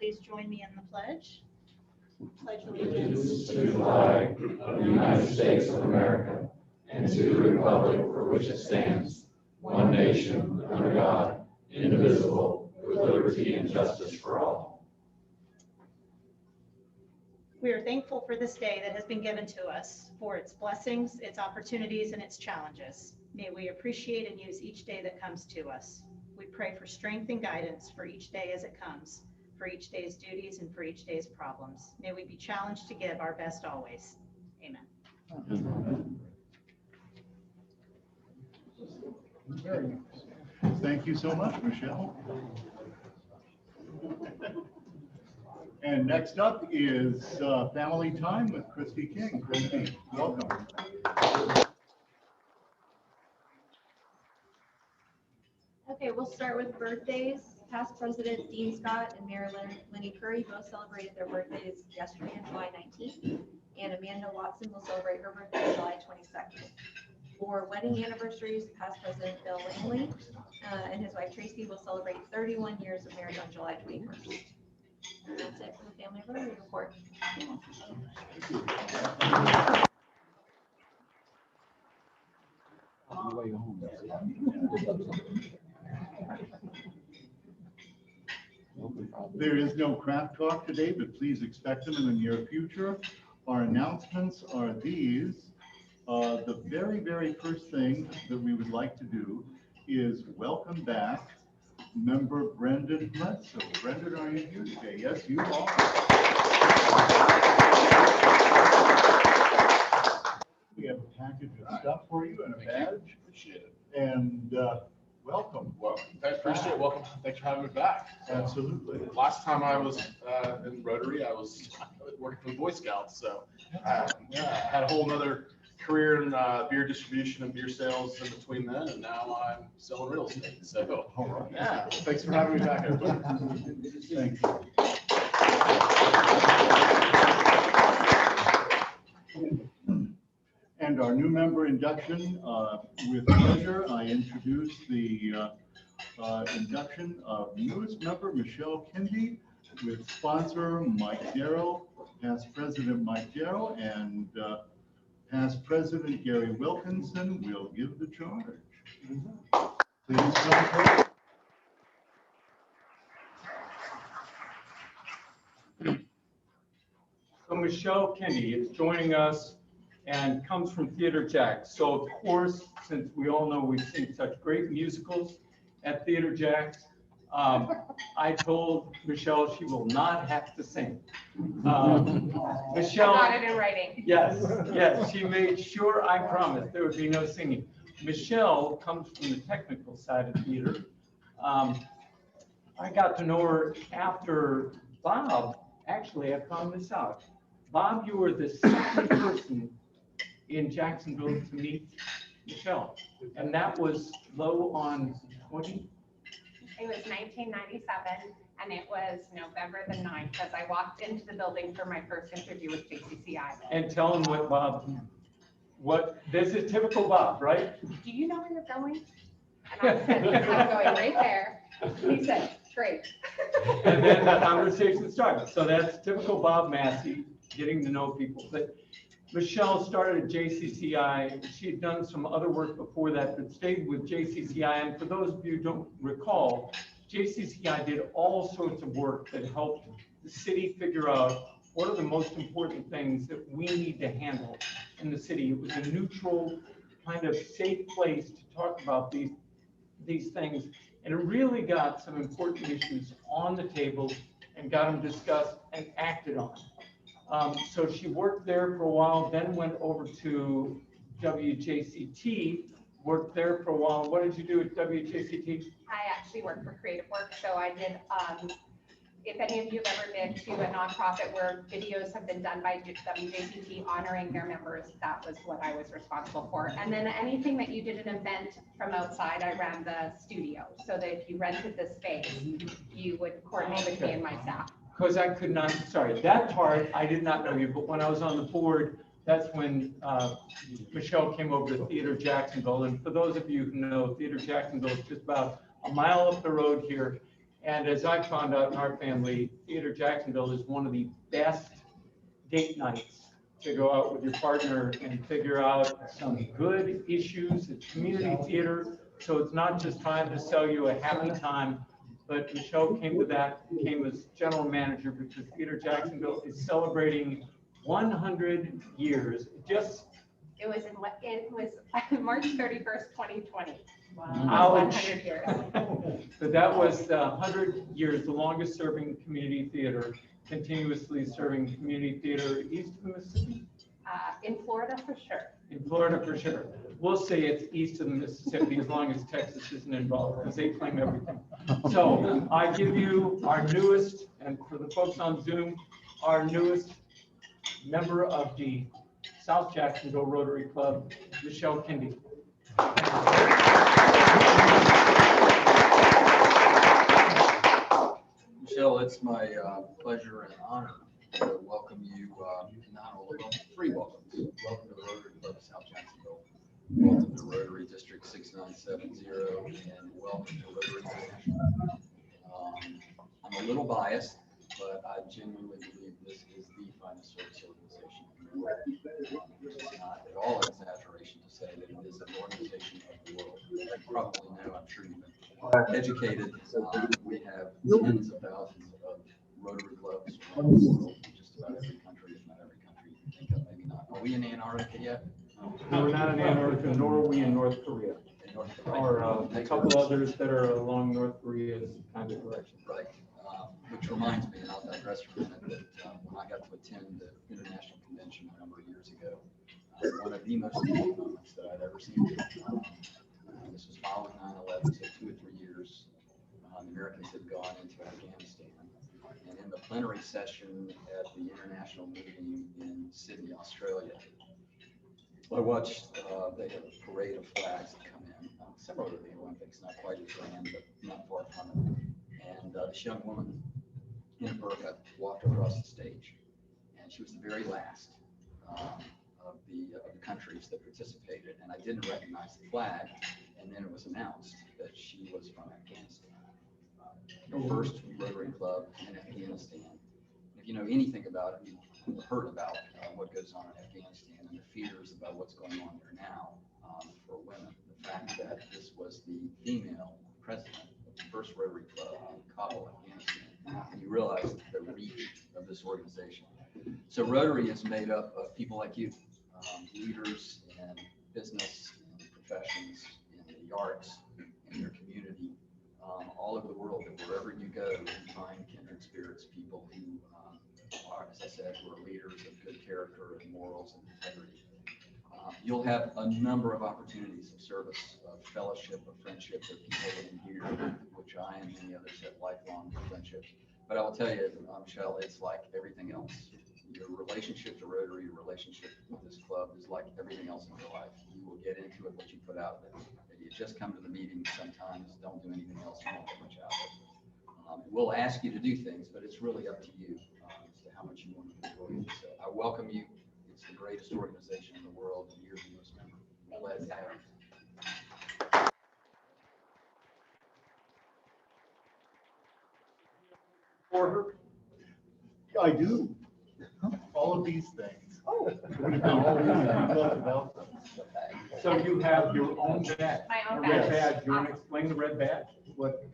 please join me in the pledge. Pledge allegiance To the flag of the United States of America and to the republic for which it stands, one nation, under God, indivisible, with liberty and justice for all. We are thankful for this day that has been given to us, for its blessings, its opportunities, and its challenges. May we appreciate and use each day that comes to us. We pray for strength and guidance for each day as it comes, for each day's duties and for each day's problems. May we be challenged to give our best always. Amen. Very nice. Thank you so much, Michelle. And next up is family time with Christy King. Christy, welcome. Okay, we'll start with birthdays. Past President Dean Scott and Mayor Lenny Curry both celebrated their birthdays yesterday on July 19th, and Amanda Watson will celebrate her birthday July 22nd. For wedding anniversaries, past President Bill Langley and his wife Tracy will celebrate 31 years of marriage on July 21st. And that's it for the family birthday report. There is no craft talk today, but please expect them in the near future. Our announcements are these. The very, very first thing that we would like to do is welcome back member Brendan Bledsoe. Brendan, are you here today? Yes, you are. We have a package of stuff for you and a badge. Appreciate it. And welcome. Well, thanks, appreciate it. Welcome. Thanks for having me back. Absolutely. Last time I was in Rotary, I was working for the Boy Scouts. So I had a whole nother career in beer distribution and beer sales in between then, and now I'm selling real estate. So yeah, thanks for having me back, everybody. Thank you. And our new member induction, with pleasure, I introduce the induction of newest member Michelle Kendi, with sponsor Mike Darrow, past president Mike Darrow, and past president Gary Wilkinson will give the charge. Please come forward. So Michelle Kendi is joining us and comes from Theater Jax. So of course, since we all know we've seen such great musicals at Theater Jax, I told Michelle she will not have to sing. Michelle, I got it in writing. Yes, she made sure, I promised, there would be no singing. Michelle comes from the technical side of theater. I got to know her after Bob. Actually, I found this out. Bob, you were the second person in Jacksonville to meet Michelle, and that was low on 20. It was 1997, and it was November the 9th, as I walked into the building for my first interview with JCCI. And tell him this is typical Bob, right? Do you know where you're going? And I said, I'm going right there. He said, great. And then the conversation started. So that's typical Bob Massey, getting to know people. But Michelle started at JCCI. She had done some other work before that, but stayed with JCCI. And for those of you who don't recall, JCCI did all sorts of work that helped the city figure out what are the most important things that we need to handle in the city. It was a neutral, kind of safe place to talk about these things. And it really got some important issues on the table and got them discussed and acted on. So she worked there for a while, then went over to WJCT, worked there for a while. What did you do at WJCT? I actually worked for Creative Work, so I did, if any of you have ever been to a nonprofit where videos have been done by WJCT honoring their members, that was what I was responsible for. And then anything that you did an event from outside, I ran the studio, so that if you rented the space, you would coordinate with me and my staff. Because I could not, sorry, that part, I did not know you, but when I was on the board, that's when Michelle came over to Theater Jacksonville. And for those of you who know, Theater Jacksonville is just about a mile up the road here. And as I found out in our family, Theater Jacksonville is one of the best date nights to go out with your partner and figure out some good issues. It's community theater, so it's not just trying to sell you a happy time. But Michelle came to that, came as general manager because Theater Jacksonville is celebrating 100 years. It was March 31st, 2020. Ouch. 100 years. But that was the 100 years, the longest serving community theater, continuously serving community theater east of the Mississippi. In Florida, for sure. In Florida, for sure. We'll say it's east of the Mississippi as long as Texas isn't involved, because they claim everything. So I give you our newest, and for the folks on Zoom, our newest member of the South Jacksonville Rotary Club, Michelle Kindy. Michelle, it's my pleasure and honor to welcome you, not all of them, 3 welcomes. Welcome to the Rotary Club of South Jacksonville. Welcome to Rotary District 6970, and welcome to Rotary International. I'm a little biased, but I genuinely believe this is the finest service organization in the world. It's not at all an exaggeration to say that it is an organization of the world. You probably know, I'm sure you've been educated. We have tens of thousands of Rotary clubs around the world, just about every country, if not every country you can think of, maybe not. Are we in Antarctica yet? No, we're not in Antarctica, nor are we in North Korea. Or a couple others that are along North Korea's kind of direction. Right. Which reminds me, and I'll digress for a minute, that when I got to attend the International Convention a number of years ago, one of the most moving moments that I'd ever seen. This was following 9/11, so 2 or 3 years. The Americans had gone into Afghanistan. And in the plenary session at the international meeting in Sydney, Australia, I watched, they had a parade of flags that come in, similar to the Olympics, not quite as grand, but not far from it. And this young woman in a burqa walked across the stage, and she was the very last of the countries that participated. And I didn't recognize the flag, and then it was announced that she was from Afghanistan. The first Rotary Club in Afghanistan. If you know anything about it, you've heard about what goes on in Afghanistan and the fears about what's going on there now for women. The fact that this was the female president of the first Rotary Club in Kabul, Afghanistan, and you realize the reach of this organization. So Rotary is made up of people like you, leaders in business, in professions, in the arts, in your community, all over the world. And wherever you go, you find kindred spirits, people who are, as I said, who are leaders of good character and morals and integrity. You'll have a number of opportunities of service, of fellowship, of friendship with people in here, which I and many others have lifelong friendships. But I will tell you, Michelle, it's like everything else. Your relationship to Rotary, your relationship with this club is like everything else in your life. You will get into it what you put out of it. If you just come to the meetings sometimes, don't do anything else, you won't get much out of it. We'll ask you to do things, but it's really up to you as to how much you want to enjoy it. So I welcome you. It's the greatest organization in the world, and you're the most member. Glad to have you. For her. I do. All of these things. Oh. It would have been all these things without them. So you have your own badge. My own A red badge. badge. You want to explain the red badge? What?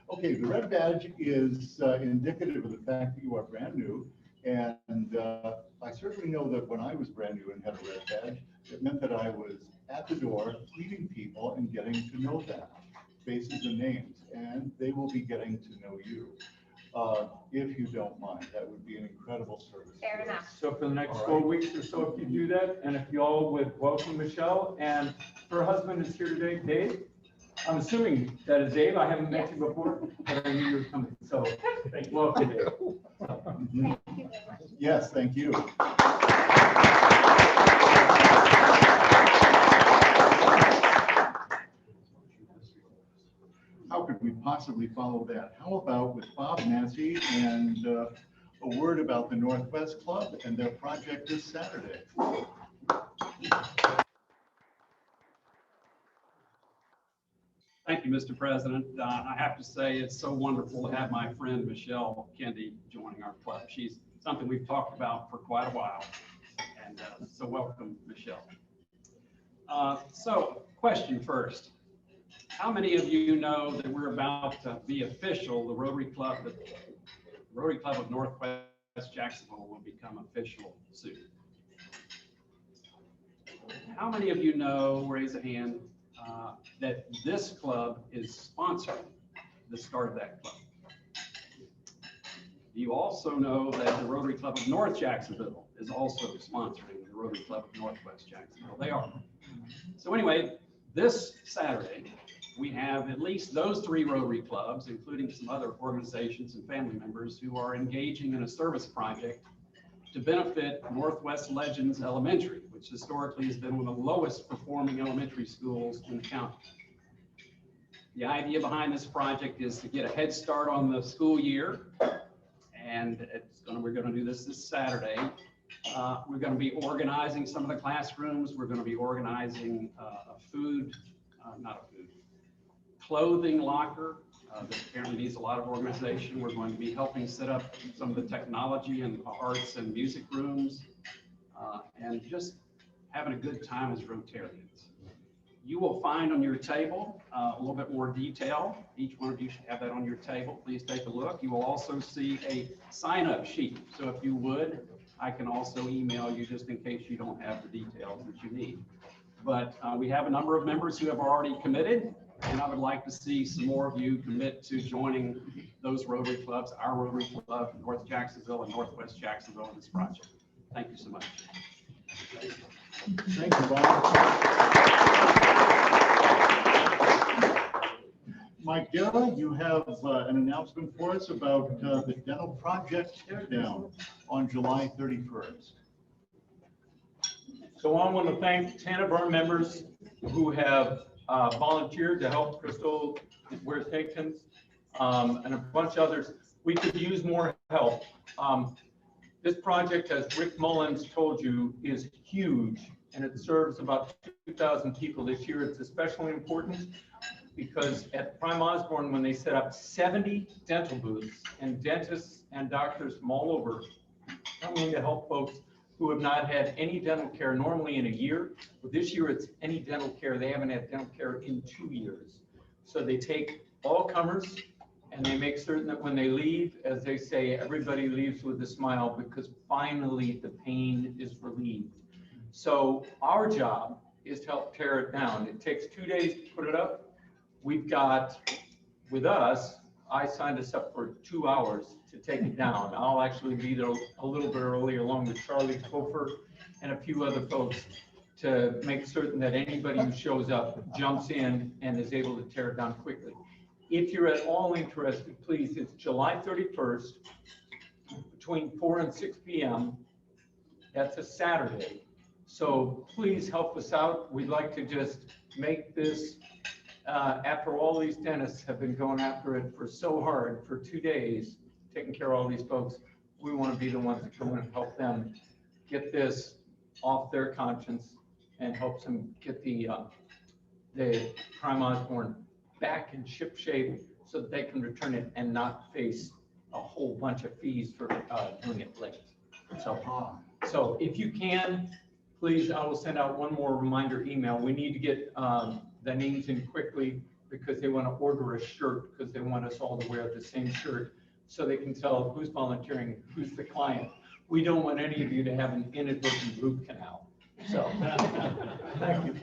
Okay, the red badge is indicative of the fact that you are brand new. And I certainly know that when I was brand new and had a red badge, it meant that I was at the door greeting people and getting to know them, faces and names, and they will be getting to know you. If you don't mind, that would be an incredible service. Fair enough. So for the next All 4 right. weeks or so, if you do that, and if you all would welcome Michelle, and her husband is here today, Dave. I'm assuming that is Dave. I haven't met you before, but I knew you were coming. So welcome, Dave. Thank you very much. Yes, thank you. How could we possibly follow that? How about with Bob Massey and a word about the Northwest Club and their project this Saturday? Thank you, Mr. President. I have to say, it's so wonderful to have my friend Michelle Kendi joining our club. She's something we've talked about for quite a while. And so welcome, Michelle. So question first. How many of you know that we're about to be official, the Rotary Club of Northwest Jacksonville will become official soon? How many of you know, raise a hand, that this club is sponsoring the start of that club? You also know that the Rotary Club of North Jacksonville is also sponsoring the Rotary Club of Northwest Jacksonville. They are. So anyway, this Saturday, we have at least those 3 Rotary clubs, including some other organizations and family members who are engaging in a service project to benefit Northwest Legends Elementary, which historically has been one of the lowest performing elementary schools in the county. The idea behind this project is to get a head start on the school year, and we're going to do this Saturday. We're going to be organizing some of the classrooms. We're going to be organizing clothing locker that apparently needs a lot of organization. We're going to be helping set up some of the technology and arts and music rooms, and just having a good time as Rotarians. You will find on your table a little bit more detail. Each one of you should have that on your table. Please take a look. You will also see a sign-up sheet. So if you would, I can also email you just in case you don't have the details that you need. But we have a number of members who have already committed, and I would like to see some more of you commit to joining those Rotary clubs, our Rotary Club, North Jacksonville and Northwest Jacksonville in this project. Thank you so much. Thank you, Bob. Mike Dara, you have an announcement for us about the dental project teardown on July 31st. So I want to thank 10 of our members who have volunteered to help Crystal Where's Hankins, and a bunch of others. We could use more help. This project, as Rick Mullins told you, is huge, and it serves about 2,000 people this year. It's especially important because at Prime Osborne, when they set up 70 dental booths and dentists and doctors from all over, coming to help folks who have not had any dental care normally in a year, but this year it's any dental care. They haven't had dental care in 2 years. So they take all comers and they make certain that when they leave, as they say, everybody leaves with a smile because finally the pain is relieved. So our job is to help tear it down. It takes 2 days to put it up. We've got, with us, I signed us up for 2 hours to take it down. I'll actually be there a little bit early along with Charlie Kofer and a few other folks to make certain that anybody who shows up jumps in and is able to tear it down quickly. If you're at all interested, please, it's July 31st between 4 and 6 p.m. That's a Saturday. So please help us out. We'd like to just make this, after all these dentists have been going after it for so hard for 2 days, taking care of all these folks, we want to be the ones that come in and help them get this off their conscience and help them get the Prime Osborne back in ship shape so that they can return it and not face a whole bunch of fees for doing it late. So if you can, please, I will send out one more reminder email. We need to get the names in quickly because they want to order a shirt because they want us all to wear the same shirt so they can tell who's volunteering, who's the client. We don't want any of you to have an inadvertent root canal. So, thank you.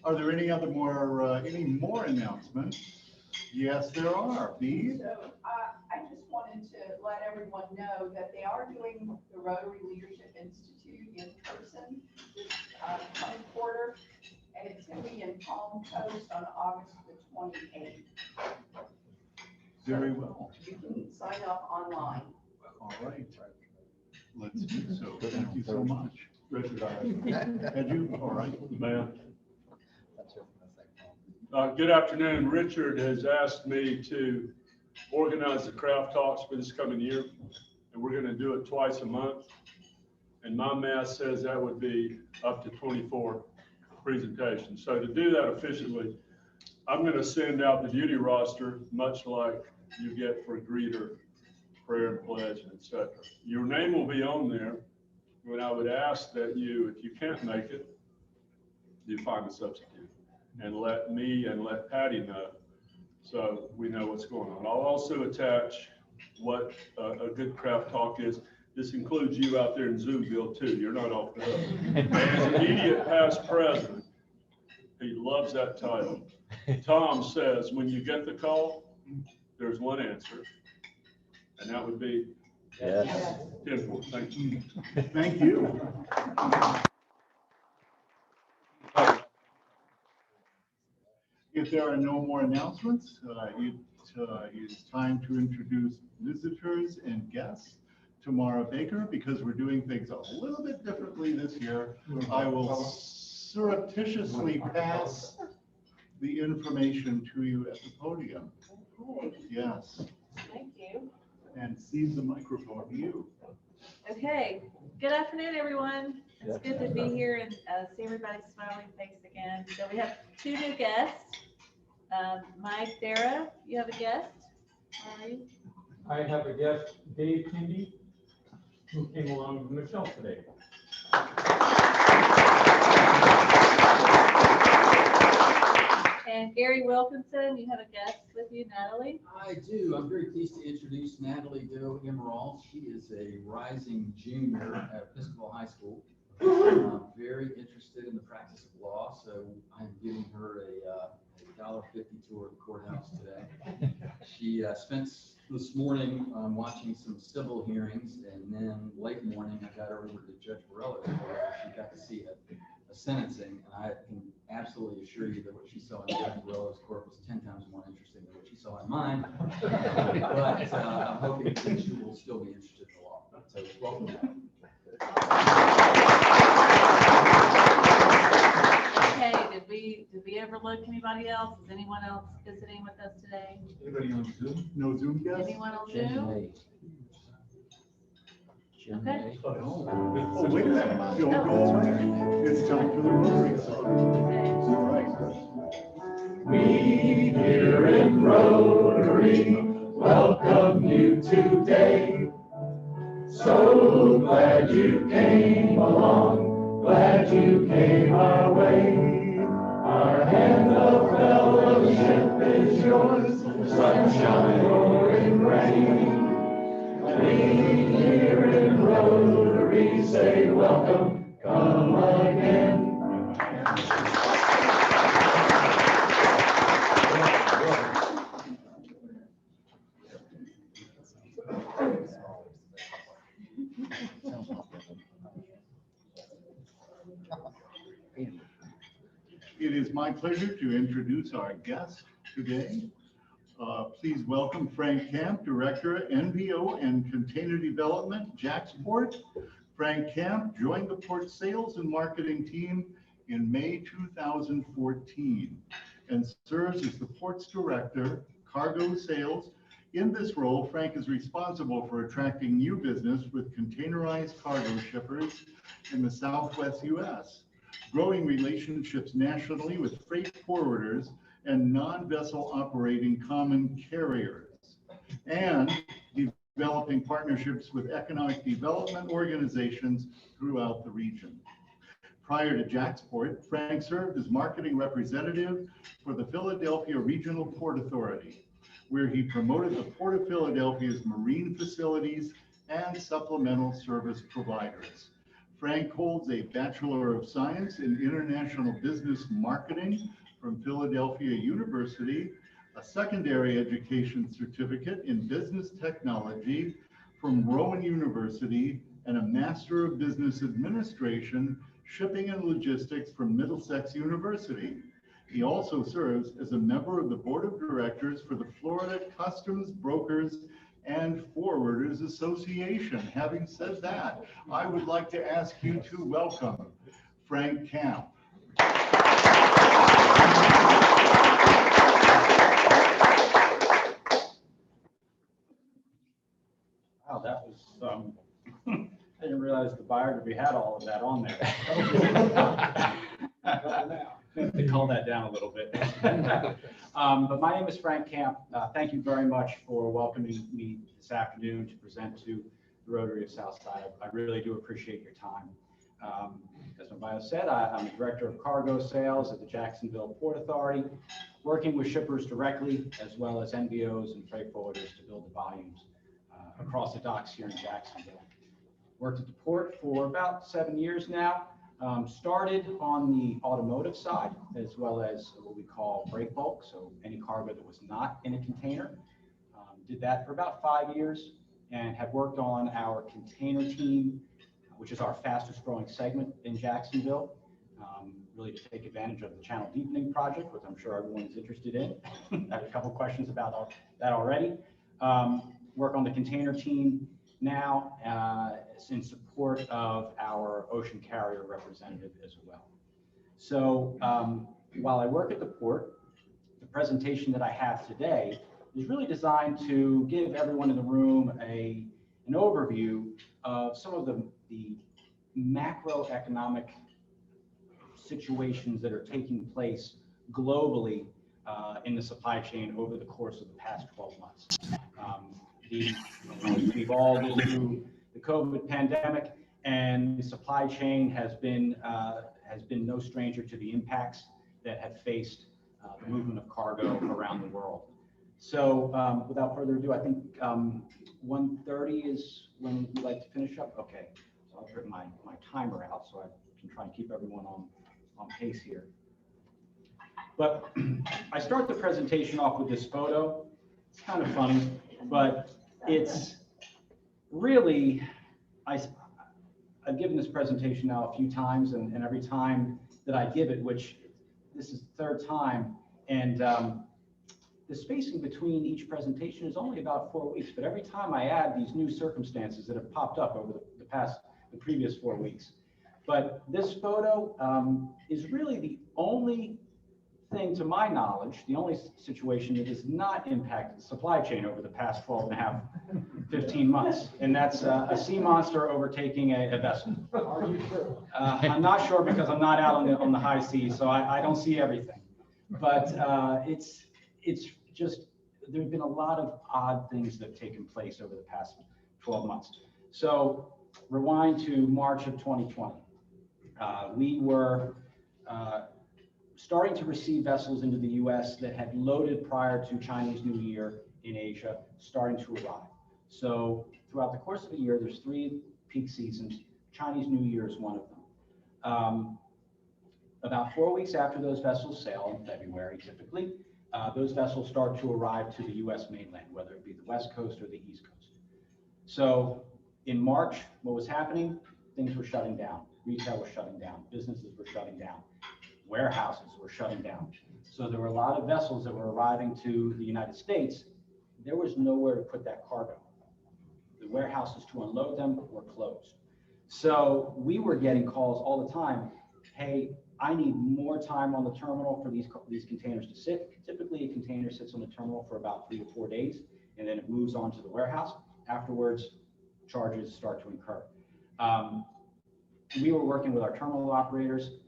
Are there any more announcements? Yes, there are. Bee? So I just wanted to let everyone know that they are doing the Rotary Leadership Institute in person this coming quarter, and it's going to be in Palm Coast on August the 28th. Very well. You can sign up online. All right. Let's do so. Thank you so much. Richard, had you? All right. Ma'am. Good afternoon. Richard has asked me to organize the craft talks for this coming year. And and we're gonna do it twice a month. And my math says that would be up to 24 presentations. So to do that efficiently, I'm gonna send out the duty roster, much like you get for greeter, prayer and pledge, et cetera. Your name will be on there, but I would ask that you, if you can't make it, you find a substitute and let me and let Patty know so we know what's going on. I'll also attach what a good craft talk is. This includes you out there in Zoomville too. You're not off the hook. As immediate past president, he loves that title. Tom says, when you get the call, there's one answer, and that would be Yes. 10-4. Thank you. Thank you. If there are no more announcements, it is time to introduce visitors and guests. Tamara Baker, because we're doing things a little bit differently this year, I will surreptitiously pass the information to you at the podium. Yes, Thank you. and cede the microphone to you. Okay, good afternoon, everyone. It's good to be here and see everybody's smiling face again. So we have two new guests. Mike Dara, you have a guest? How are you? I have a guest, Dave Kindy, who came along with Michelle today. And Gary Wilkinson, you have a guest with you, Natalie? I do. I'm very pleased to introduce Natalie Doe Emerald. She is a rising junior at Episcopal High School. Very interested in the practice of law, so I'm giving her a $1.50 tour of the courthouse today. She spent this morning watching some civil hearings, and then late morning I got her over to Judge Barella's court where she got to see a sentencing, and I can absolutely assure you that what she saw in Judge Barella's court was 10 times more interesting than what she saw in mine. But I'm hoping that she will still be interested in the law. So welcome back. Okay, did we overlook anybody else? Is anyone else visiting with us today? Anybody on Zoom? No Zoom guests? Anyone on Zoom? Okay. Oh, wait a minute. Don't go. It's time for the Rotary song. All right. We here in Rotary welcome you today. So glad you came along, glad you came our way. Our hand of fellowship is yours, sunshine or in rain. We here in Rotary say welcome, come again. It is my pleasure to introduce our guest today. Please welcome Frank Camp, Director, NPO and Container Development, Jacksport. Frank Camp joined the port sales and marketing team in May 2014 and serves as the port's Director, Cargo Sales. In this role, Frank is responsible for attracting new business with containerized cargo shippers in the Southwest U.S., growing relationships nationally with freight forwarders and non-vessel operating common carriers, and developing partnerships with economic development organizations throughout the region. Prior to Jacksport, Frank served as marketing representative for the Philadelphia Regional Port Authority, where he promoted the Port of Philadelphia's marine facilities and supplemental service providers. Frank holds a Bachelor of Science in International Business Marketing from Philadelphia University, a secondary education certificate in business technology from Rowan University, and a Master of Business Administration, Shipping and Logistics from Middlesex University. He also serves as a member of the Board of Directors for the Florida Customs Brokers and Forwarders Association. Having said that, I would like to ask you to welcome Frank Camp. Wow, that was I didn't realize the biography had all of that on there. To calm that down a little bit. But my name is Frank Camp. Thank you very much for welcoming me this afternoon to present to the Rotary of Southside. I really do appreciate your time. As my bio said, I'm the Director of Cargo Sales at the Jacksonville Port Authority, working with shippers directly as well as NVOs and freight forwarders to build the volumes across the docks here in Jacksonville. Worked at the port for about 7 years now. Started on the automotive side as well as what we call break bulk, so any cargo that was not in a container. Did that for about 5 years and have worked on our container team, which is our fastest growing segment in Jacksonville, really to take advantage of the channel deepening project, which I'm sure everyone's interested in. I have a couple questions about that already. Work on the container team now in support of our ocean carrier representative as well. So while I work at the port, the presentation that I have today is really designed to give everyone in the room an overview of some of the macroeconomic situations that are taking place globally in the supply chain over the course of the past 12 months. We've all lived through the COVID pandemic, and the supply chain has been no stranger to the impacts that have faced the movement of cargo around the world. So without further ado, I think 1:30 is when we'd like to finish up. Okay, so I'll put my timer out so I can try and keep everyone on pace here. But I start the presentation off with this photo. It's kind of funny, but it's really, I've given this presentation now a few times, and every time that I give it, which this is the third time, and the spacing between each presentation is only about 4 weeks, but every time I add these new circumstances that have popped up over the previous 4 weeks. But this photo is really the only thing, to my knowledge, the only situation that has not impacted the supply chain over the past 12 and a half, 15 months. And that's a sea monster overtaking a vessel. Are you sure? I'm not sure because I'm not out on the high seas, so I don't see everything. But it's just, there have been a lot of odd things that have taken place over the past 12 months. So rewind to March of 2020. We were starting to receive vessels into the US that had loaded prior to Chinese New Year in Asia, starting to arrive. So throughout the course of a year, there's 3 peak seasons. Chinese New Year is one of them. About 4 weeks after those vessels sail in February, typically, those vessels start to arrive to the US mainland, whether it be the West Coast or the East Coast. So in March, what was happening? Things were shutting down. Retail was shutting down. Businesses were shutting down. Warehouses were shutting down. So there were a lot of vessels that were arriving to the United States. There was nowhere to put that cargo. The warehouses to unload them were closed. So we were getting calls all the time. Hey, I need more time on the terminal for these containers to sit. Typically, a container sits on the terminal for about 3 to 4 days, and then it moves on to the warehouse. Afterwards, charges start to incur. We were working with our terminal operators.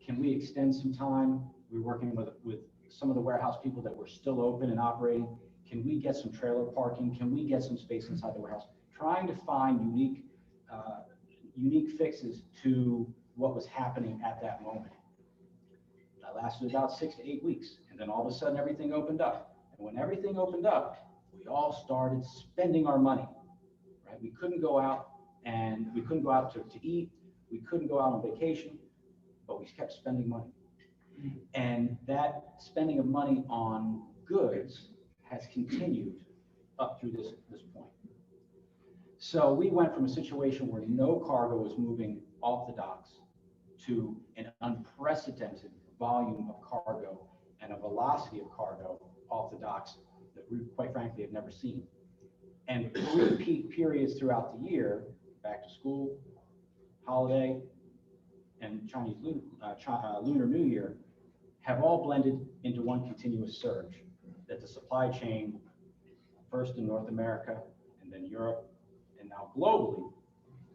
Can we extend some time? We were working with some of the warehouse people that were still open and operating. Can we get some trailer parking? Can we get some space inside the warehouse? Trying to find unique fixes to what was happening at that moment. That lasted about 6 to 8 weeks. And then all of a sudden, everything opened up. And when everything opened up, we all started spending our money, right? We couldn't go out to eat. We couldn't go out on vacation, but we kept spending money. And that spending of money on goods has continued up through this point. So we went from a situation where no cargo was moving off the docks to an unprecedented volume of cargo and a velocity of cargo off the docks that we, quite frankly, have never seen. And 3 peak periods throughout the year, back to school, holiday, and Chinese Lunar New Year, have all blended into one continuous surge that the supply chain, first in North America, and then Europe, and now globally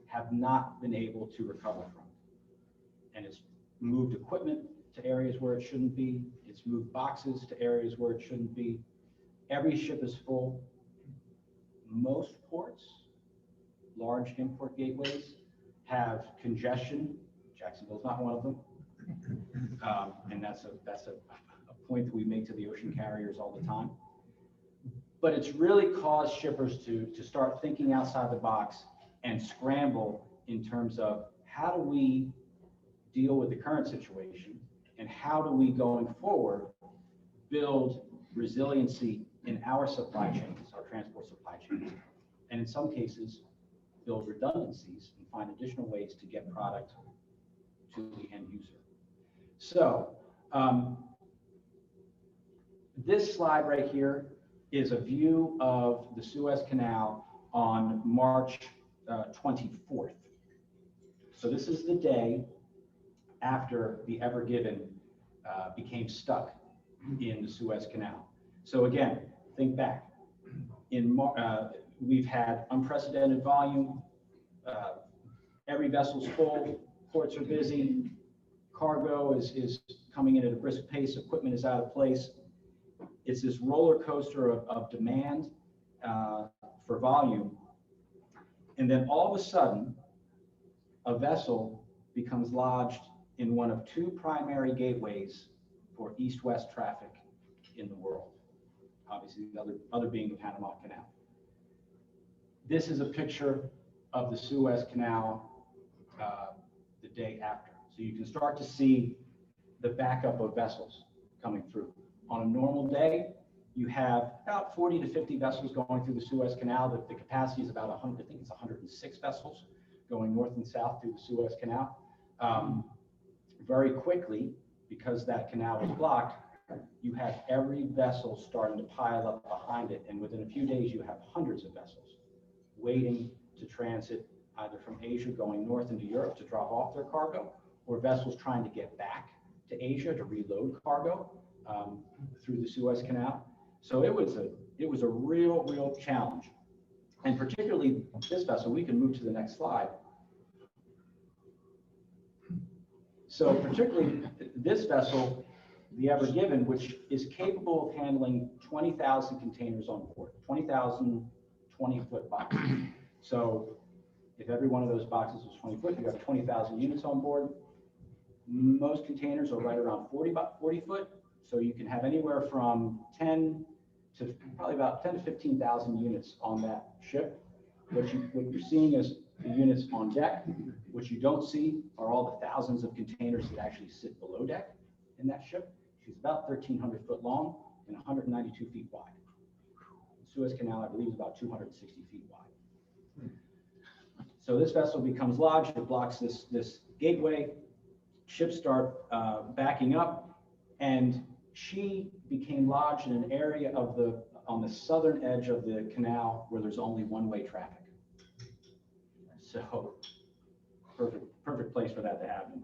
have not been able to recover from. And it's moved equipment to areas where it shouldn't be. It's moved boxes to areas where it shouldn't be. Every ship is full. Most ports, large import gateways, have congestion. Jacksonville's not one of them. And that's a point that we make to the ocean carriers all the time. But it's really caused shippers to start thinking outside the box and scramble in terms of how do we deal with the current situation and how do we going forward build resiliency in our supply chains, our transport supply chains, and in some cases build redundancies and find additional ways to get product to the end user. So this slide right here is a view of the Suez Canal on March 24th. So this is the day after the Ever Given became stuck in the Suez Canal. So again, think back. We've had unprecedented volume. Every vessel's full. Ports are busy. Cargo is coming in at a brisk pace. Equipment is out of place. It's this roller coaster of demand for volume. And then all of a sudden, a vessel becomes lodged in one of two primary gateways for east-west traffic in the world. Obviously, the other being the Panama Canal. This is a picture of the Suez Canal the day after. So you can start to see the backup of vessels coming through. On a normal day, you have about 40 to 50 vessels going through the Suez Canal. The capacity is about 100, I think it's 106 vessels going north and south through the Suez Canal. Very quickly, because that canal was blocked, you have every vessel starting to pile up behind it. And within a few days, you have hundreds of vessels waiting to transit either from Asia going north into Europe to drop off their cargo, or vessels trying to get back to Asia to reload cargo through the Suez Canal. So it was a real challenge. And particularly this vessel, we can move to the next slide. So particularly this vessel, the Ever Given, which is capable of handling 20,000 containers on board, 20,000 20-foot boxes. So if every one of those boxes was 20 foot, you have 20,000 units on board. Most containers are right around 40 foot. So you can have anywhere from 10 to probably about 10 to 15,000 units on that ship. What you're seeing is the units on deck. What you don't see are all the thousands of containers that actually sit below deck in that ship. She's about 1,300 foot long and 192 feet wide. The Suez Canal, I believe, is about 260 feet wide. So this vessel becomes lodged. It blocks this gateway. Ships start backing up, and she became lodged in an area on the southern edge of the canal where there's only one-way traffic. So perfect place for that to happen.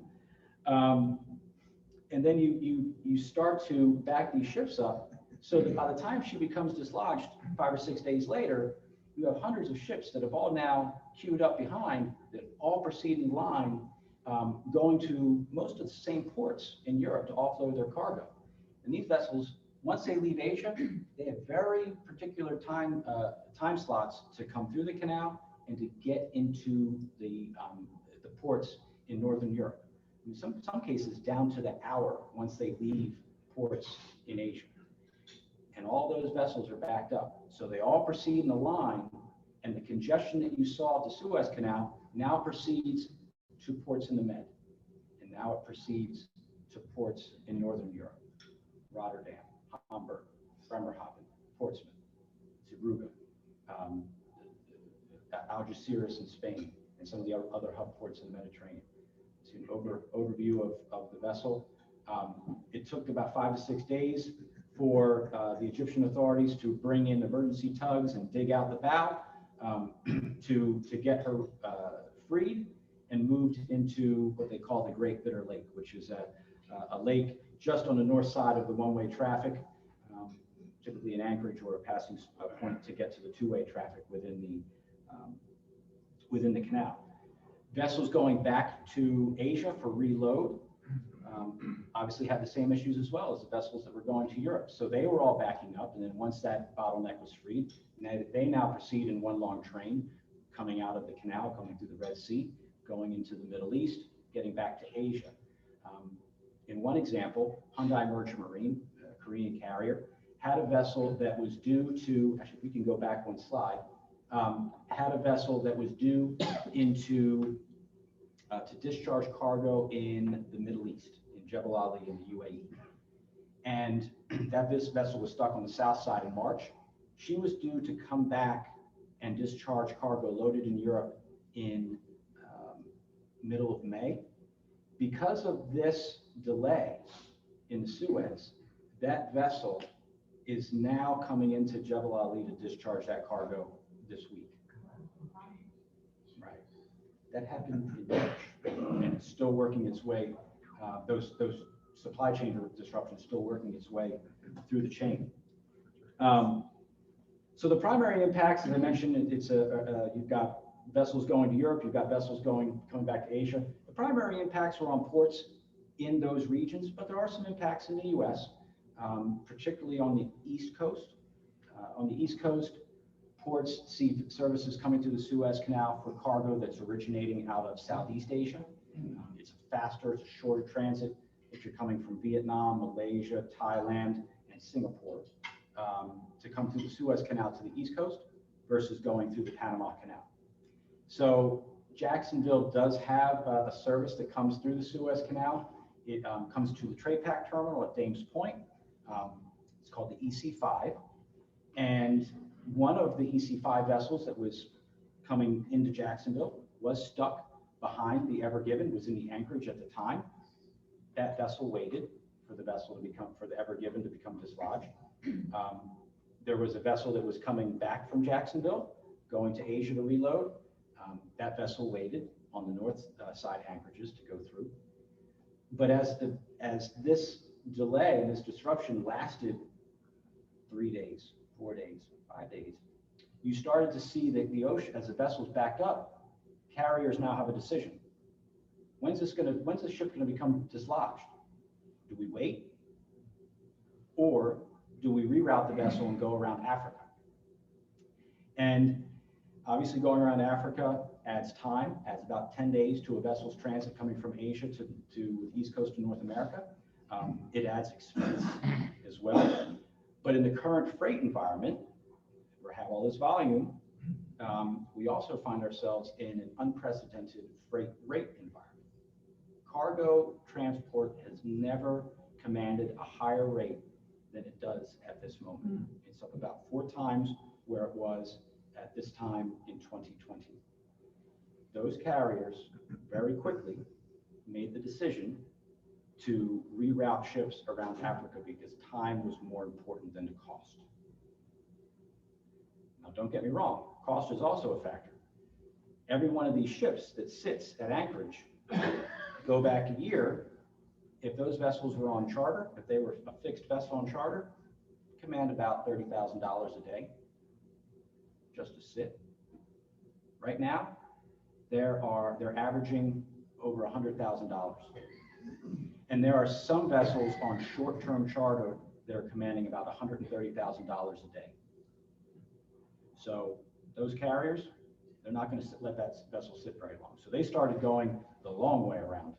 And then you start to back these ships up so that by the time she becomes dislodged 5 or 6 days later, you have hundreds of ships that have all now queued up behind that all proceed in line, going to most of the same ports in Europe to offload their cargo. And these vessels, once they leave Asia, they have very particular time slots to come through the canal and to get into the ports in Northern Europe. In some cases, down to the hour once they leave ports in Asia. And all those vessels are backed up. So they all proceed in a line, and the congestion that you saw at the Suez Canal now proceeds to ports in the Med. And now it proceeds to ports in Northern Europe. Rotterdam, Hamburg, Bremerhaven, Portsmouth, Zeebrugge, Algeciras in Spain, and some of the other hub ports in the Mediterranean. It's an overview of the vessel. It took about 5 to 6 days for the Egyptian authorities to bring in emergency tugs and dig out the bow to get her freed and moved into what they call the Great Bitter Lake, which is a lake just on the north side of the one-way traffic, typically in Anchorage or a passing point to get to the two-way traffic within within the canal. Vessels going back to Asia for reload obviously had the same issues as well as the vessels that were going to Europe. So they were all backing up, and then once that bottleneck was freed, they now proceed in one long train coming out of the canal, coming through the Red Sea, going into the Middle East, getting back to Asia. In one example, Hyundai Merchant Marine, a Korean carrier, had a vessel that was due to, actually, if we can go back one slide, had a vessel that was due into to discharge cargo in the Middle East, in Jebel Ali in the UAE. And this vessel was stuck on the south side in March. She was due to come back and discharge cargo loaded in Europe in middle of May. Because of this delay in the Suez, that vessel is now coming into Jebel Ali to discharge that cargo this week. Right. That happened in March, and it's still working its way. Those supply chain disruptions still working its way through the chain. So the primary impacts, as I mentioned, you've got vessels going to Europe, you've got vessels coming back to Asia. The primary impacts were on ports in those regions, but there are some impacts in the U.S., particularly on the East Coast. On the East Coast, ports see services coming through the Suez Canal for cargo that's originating out of Southeast Asia. It's a faster, it's a shorter transit if you're coming from Vietnam, Malaysia, Thailand, and Singapore to come through the Suez Canal to the East Coast versus going through the Panama Canal. So Jacksonville does have a service that comes through the Suez Canal. It comes to the Trade Pack Terminal at Dames Point. It's called the EC5. And one of the EC5 vessels that was coming into Jacksonville was stuck behind the Ever Given, was in the anchorage at the time. That vessel waited for the Ever Given to become dislodged. There was a vessel that was coming back from Jacksonville, going to Asia to reload. That vessel waited on the north side anchorages to go through. But as this delay and this disruption lasted 3 days, 4 days, 5 days, you started to see that the ocean, as the vessels backed up, carriers now have a decision. When's this ship going to become dislodged? Do we wait? Or do we reroute the vessel and go around Africa? And obviously going around Africa adds time, adds about 10 days to a vessel's transit coming from Asia to the East Coast of North America. It adds expense as well. But in the current freight environment, we have all this volume, we also find ourselves in an unprecedented freight rate environment. Cargo transport has never commanded a higher rate than it does at this moment. It's up about 4 times where it was at this time in 2020. Those carriers very quickly made the decision to reroute ships around Africa because time was more important than the cost. Now, don't get me wrong, cost is also a factor. Every one of these ships that sits at anchorage, go back a year, if those vessels were on charter, if they were a fixed vessel on charter, command about $30,000 a day just to sit. Right now, they're averaging over $100,000. And there are some vessels on short-term charter that are commanding about $130,000 a day. So those carriers, they're not going to let that vessel sit very long. So they started going the long way around.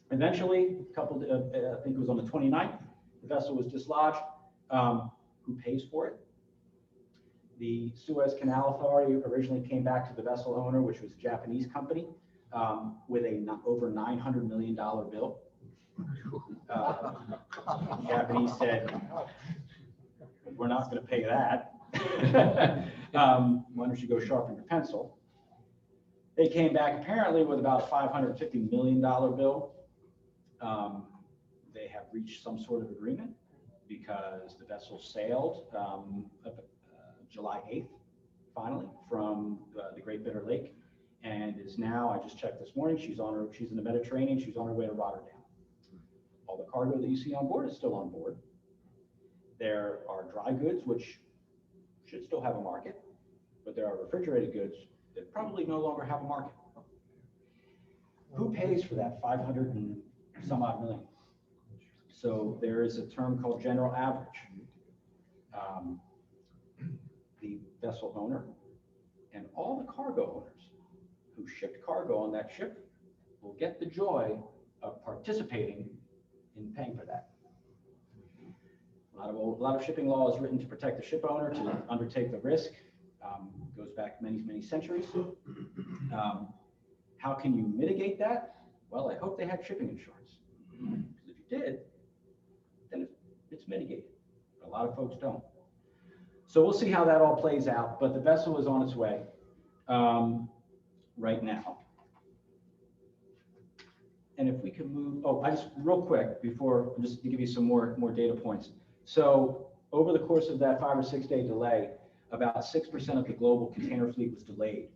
Eventually, I think it was on the 29th, the vessel was dislodged. Who pays for it? The Suez Canal Authority originally came back to the vessel owner, which was a Japanese company, with a over $900 million bill. The Japanese said, we're not going to pay that. Why don't you go sharpen your pencil? They came back apparently with about a $550 million bill. They have reached some sort of agreement because the vessel sailed July 8th, finally, from the Great Bitter Lake, and is now, I just checked this morning, she's in the Mediterranean, she's on her way to Rotterdam. All the cargo that you see on board is still on board. There are dry goods, which should still have a market, but there are refrigerated goods that probably no longer have a market. Who pays for that 500 and some odd million? So there is a term called general average. The vessel owner and all the cargo owners who shipped cargo on that ship will get the joy of participating in paying for that. A lot of shipping law is written to protect the ship owner to undertake the risk. Goes back many, many centuries. How can you mitigate that? Well, I hope they had shipping insurance. Because if you did, then it's mitigated. But a lot of folks don't. So we'll see how that all plays out, but the vessel is on its way right now. And if we can move, I just real quick before, just to give you some more data points. So over the course of that 5 or 6 day delay, about 6% of the global container fleet was delayed.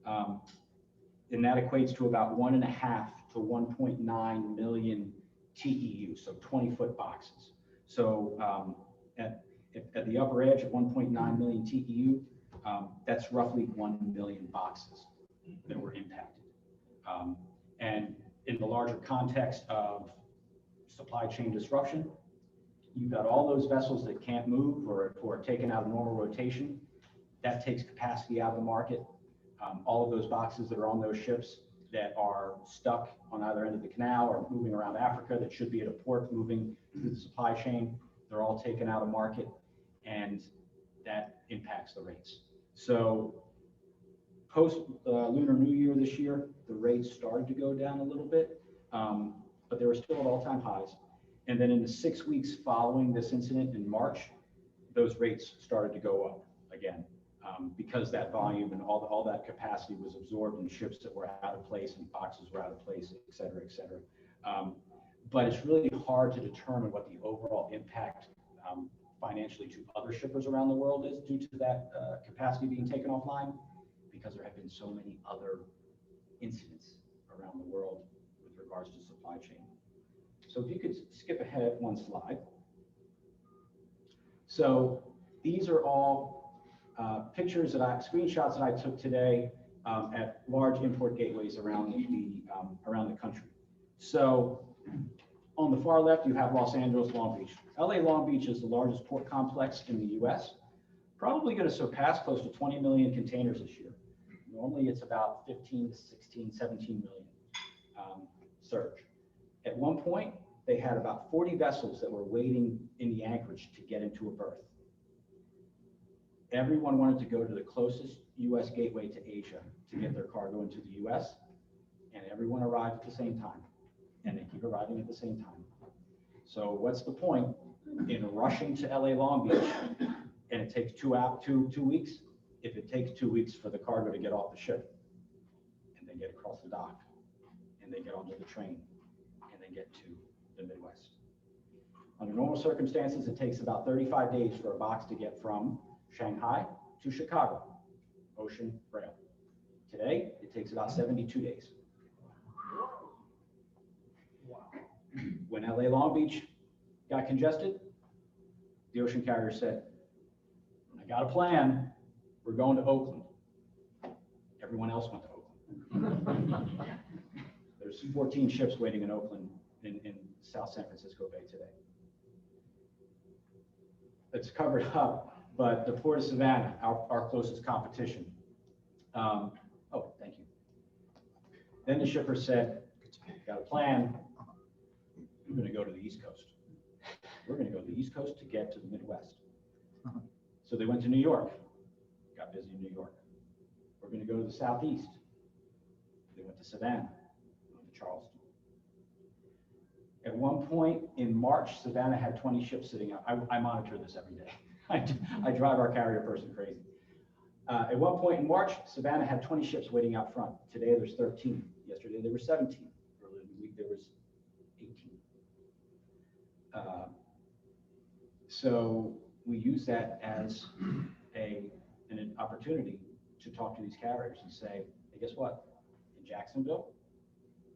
And that equates to about 1.5 to 1.9 million TEU, so 20-foot boxes. So at the upper edge of 1.9 million TEU, that's roughly 1 million boxes that were impacted. And in the larger context of supply chain disruption, you've got all those vessels that can't move or are taken out of normal rotation. That takes capacity out of the market. All of those boxes that are on those ships that are stuck on either end of the canal or moving around Africa that should be at a port moving through the supply chain, they're all taken out of market, and that impacts the rates. So post Lunar New Year this year, the rates started to go down a little bit, but they were still at all-time highs. And then in the 6 weeks following this incident in March, those rates started to go up again, because that volume and all that capacity was absorbed in ships that were out of place and boxes were out of place, et cetera, et cetera. But it's really hard to determine what the overall impact financially to other shippers around the world is due to that capacity being taken offline, because there have been so many other incidents around the world with regards to supply chain. So if you could skip ahead one slide. So these are all pictures screenshots that I took today at large import gateways around the country. So on the far left, you have Los Angeles, Long Beach. LA Long Beach is the largest port complex in the US, probably going to surpass close to 20 million containers this year. Normally it's about 15 to 16, 17 million surge. At one point, they had about 40 vessels that were waiting in the anchorage to get into a berth. Everyone wanted to go to the closest US gateway to Asia to get their cargo into the US, and everyone arrived at the same time, and they keep arriving at the same time. So what's the point in rushing to LA Long Beach and it takes 2 weeks, if it takes 2 weeks for the cargo to get off the ship and then get across the dock and they get onto the train and then get to the Midwest? Under normal circumstances, it takes about 35 days for a box to get from Shanghai to Chicago, ocean rail. Today, it takes about 72 days. When LA Long Beach got congested, the ocean carrier said, I got a plan, we're going to Oakland. Everyone else went to Oakland. There's 14 ships waiting in Oakland in South San Francisco Bay today. It's covered up, but the Port of Savannah, our closest competition. Oh, thank you. Then the shipper said, got a plan, we're going to go to the East Coast. We're going to go to the East Coast to get to the Midwest. So they went to New York, got busy in New York. We're going to go to the Southeast. They went to Savannah, went to Charleston. At one point in March, Savannah had 20 ships sitting out. I monitor this every day. I drive our carrier person crazy. At one point in March, Savannah had 20 ships waiting out front. Today there's 13. Yesterday there were 17. Earlier in the week there was 18. So we use that as an opportunity to talk to these carriers and say, hey, guess what? In Jacksonville,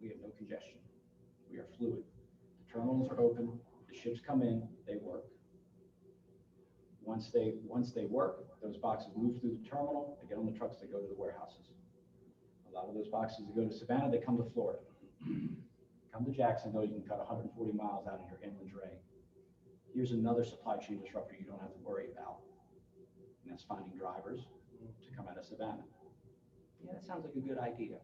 we have no congestion. We are fluid. The terminals are open. The ships come in. They work. Once they work, those boxes move through the terminal, they get on the trucks, they go to the warehouses. A lot of those boxes that go to Savannah, they come to Florida. Come to Jacksonville, you can cut 140 miles out of your inland dray. Here's another supply chain disruptor you don't have to worry about. And that's finding drivers to come out of Savannah. Yeah, that sounds like a good idea.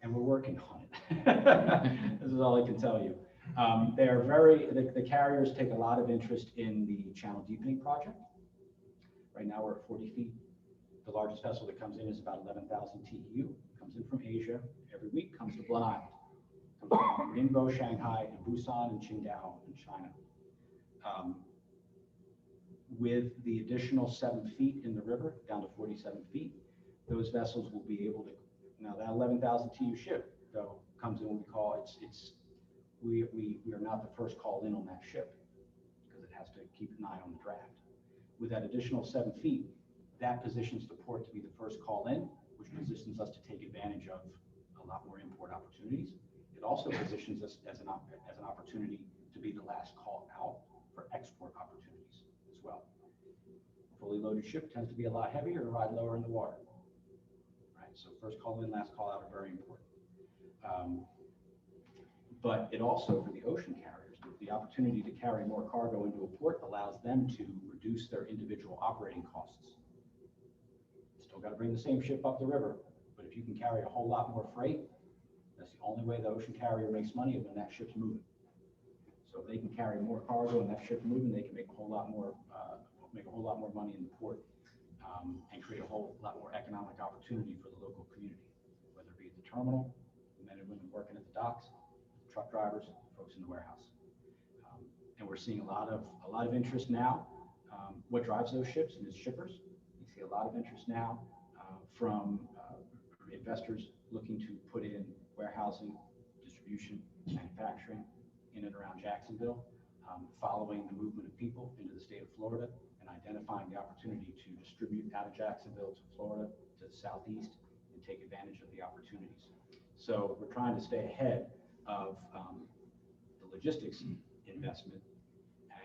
And we're working on it. This is all I can tell you. The carriers take a lot of interest in the channel deepening project. Right now we're at 40 feet. The largest vessel that comes in is about 11,000 TEU. Comes in from Asia every week, comes to Blanc Island. Comes from Ningbo, Shanghai, and Busan, and Qingdao in China. With the additional 7 feet in the river, down to 47 feet, those vessels will be able to, now that 11,000 TEU ship, though, comes in what we call, we are not the first call in on that ship, because it has to keep an eye on the draft. With that additional 7 feet, that positions the port to be the first call in, which positions us to take advantage of a lot more import opportunities. It also positions us as an opportunity to be the last call out for export opportunities as well. A fully loaded ship tends to be a lot heavier and ride lower in the water. Right? So first call in, last call out are very important. But it also, for the ocean carriers, the opportunity to carry more cargo into a port allows them to reduce their individual operating costs. Still got to bring the same ship up the river, but if you can carry a whole lot more freight, that's the only way the ocean carrier makes money, is when that ship's moving. So if they can carry more cargo and that ship's moving, they can make a whole lot more money in the port, and create a whole lot more economic opportunity for the local community, whether it be at the terminal, the men and women working at the docks, truck drivers, folks in the warehouse. And we're seeing a lot of interest now. What drives those ships and its shippers? You see a lot of interest now from investors looking to put in warehousing, distribution, manufacturing in and around Jacksonville, following the movement of people into the state of Florida and identifying the opportunity to distribute out of Jacksonville to Florida, to the southeast, and take advantage of the opportunities. So we're trying to stay ahead of the logistics investment.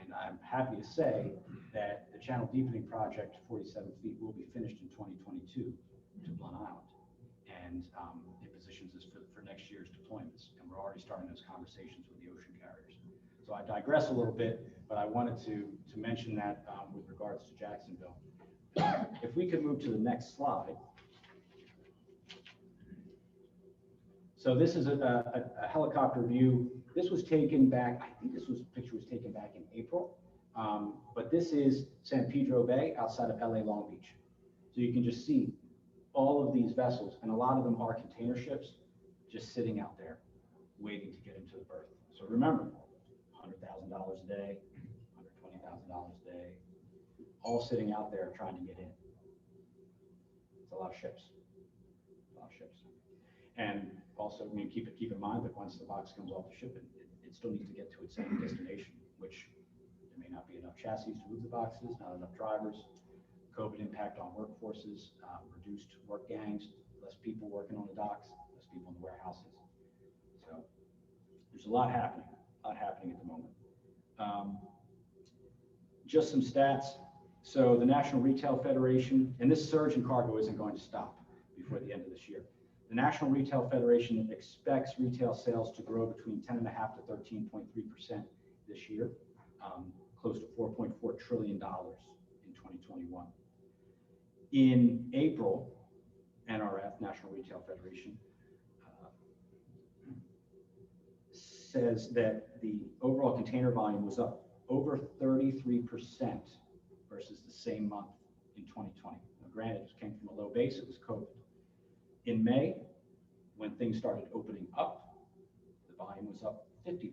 And I'm happy to say that the channel deepening project, 47 feet, will be finished in 2022 to Blanc Island. And it positions us for next year's deployments. And we're already starting those conversations with the ocean carriers. So I digress a little bit, but I wanted to mention that with regards to Jacksonville. If we could move to the next slide. So this is a helicopter view. This was taken back, I think picture was taken back in April. But this is San Pedro Bay outside of LA Long Beach. So you can just see all of these vessels, and a lot of them are container ships just sitting out there waiting to get into the berth. So remember, $100,000 a day, $120,000 a day, all sitting out there trying to get in. It's a lot of ships, And also, I mean, keep in mind that once the box comes off the ship, it still needs to get to its end destination, which there may not be enough chassis to move the boxes, not enough drivers, COVID impact on workforces, reduced work gangs, less people working on the docks, less people in the warehouses. So there's a lot happening at the moment. Just some stats. So the National Retail Federation, and this surge in cargo isn't going to stop before the end of this year. The National Retail Federation expects retail sales to grow between 10.5% to 13.3% this year, close to $4.4 trillion in 2021. In April, NRF, National Retail Federation, says that the overall container volume was up over 33% versus the same month in 2020. Now, granted, it came from a low base, it was COVID. In May, when things started opening up, the volume was up 50%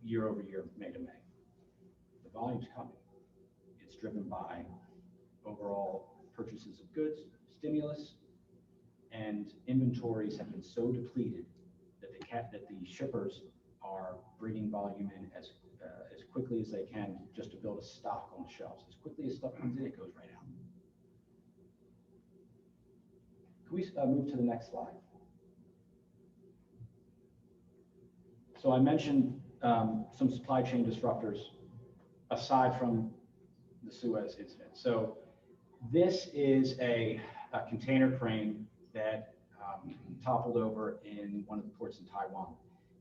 year over year, May to May. The volume's coming. It's driven by overall purchases of goods, stimulus, and inventories have been so depleted that the shippers are bringing volume in as quickly as they can just to build a stock on the shelves. As quickly as stuff comes in, it goes right out. Can we move to the next slide? So I mentioned some supply chain disruptors aside from the Suez incident. So this is a container crane that toppled over in one of the ports in Taiwan.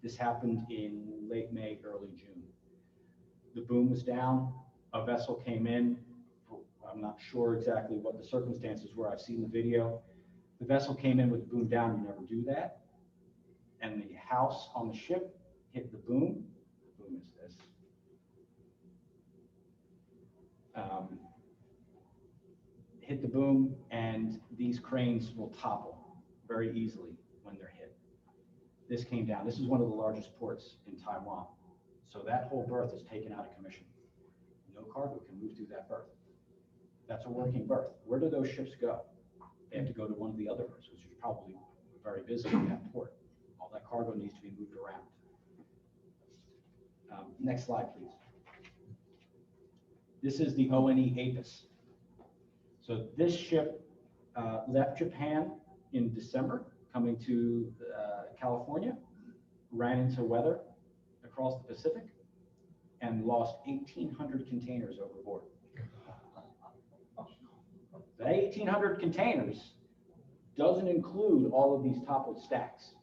This happened in late May, early June. The boom was down, a vessel came in. I'm not sure exactly what the circumstances were. I've seen the video. The vessel came in with the boom down. You never do that. And the house on the ship hit the boom. The boom is this. Hit the boom, and these cranes will topple very easily when they're hit. This came down. This is one of the largest ports in Taiwan. So that whole berth is taken out of commission. No cargo can move through that berth. That's a working berth. Where do those ships go? They have to go to one of the other berths, which is probably very busy in that port. All that cargo needs to be moved around. Next slide, please. This is the ONE Apis. So this ship left Japan in December, coming to California, ran into weather across the Pacific, and lost 1,800 containers overboard. That 1,800 containers doesn't include all of these toppled stacks.